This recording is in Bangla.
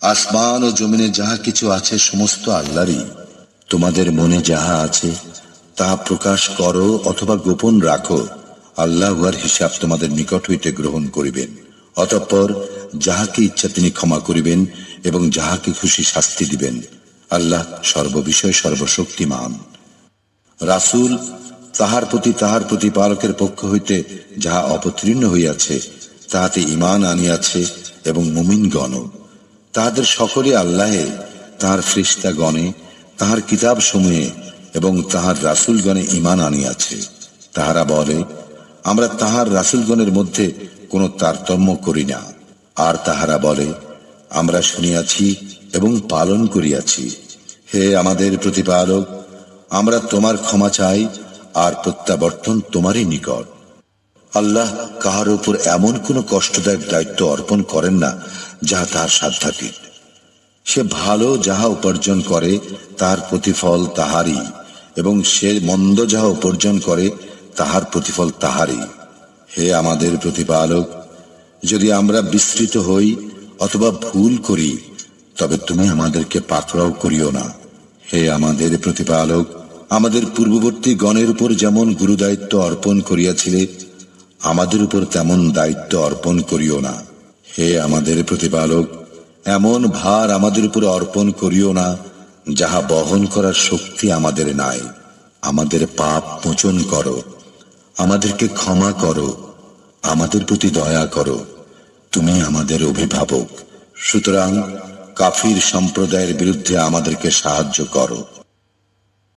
আসমান ও জমিনে যাহা কিছু আছে সমস্ত আল্লাহরই। তোমাদের মনে যাহা আছে তাহা প্রকাশ করো অথবা গোপন রাখো, আল্লাহ উহার হিসাব তোমাদের নিকট হইতে গ্রহণ করিবেন। অতঃপর যাহাকে ইচ্ছা তিনি ক্ষমা করিবেন এবং যাহাকে খুশি শাস্তি দিবেন। আল্লাহ সর্ববিষয়ে সর্বশক্তিমান। রাসূল তাহার প্রতিপালকের পক্ষ হইতে যাহা অবতীর্ণ হইয়াছে তাহাতে ঈমান আনিয়াছে এবং মুমিনগণ তাহাদের সকলে আল্লাহে, তাহার ফেরেশতাগণে, তাহার কিতাব সমূহে এবং তাহার রাসূলগণে ঈমান আনিয়াছে। তাহারা বলে, আমরা তাহার রাসূলগণের মধ্যে কোন তারতম্য করি না। আর তাহারা বলে, আমরা শুনিয়াছি এবং পালন করিয়াছি। হে আমাদের প্রতিপালক, আমরা তোমার ক্ষমা চাই আর প্রত্যাবর্তন তোমারই নিকট। আল্লাহ কাহার উপর এমন কোন কষ্টদায়ক দায়িত্ব অর্পণ করেন না যাহা তাহার সাধ্যাতীত। সে ভালো যাহা উপার্জন করে তাহার প্রতিফল তাহারই, এবং সে মন্দ যাহা উপার্জন করে তাহার প্রতিফল তাহারই। হে আমাদের প্রতিপালক, যদি আমরা বিস্মৃত হই অথবা ভুল করি তবে তুমি আমাদেরকে পাকড়াও করিও না। হে আমাদের প্রতিপালক, আমাদের পূর্ববর্তী গণের উপর যেমন গুরুদায়িত্ব অর্পণ করিয়াছিলে আমাদের উপর তেমন দায়িত্ব অর্পণ করিও না। হে আমাদের প্রতিপালক, এমন ভার আমাদের উপর অর্পণ করিও না যাহা বহন করার শক্তি আমাদের নাই। আমাদের পাপ মোচন করো, আমাদেরকে ক্ষমা করো, আমাদের প্রতি দয়া করো, তুমি আমাদের অভিভাবক। সুতরাং কাফির সম্প্রদায়ের বিরুদ্ধে আমাদেরকে সাহায্য করো।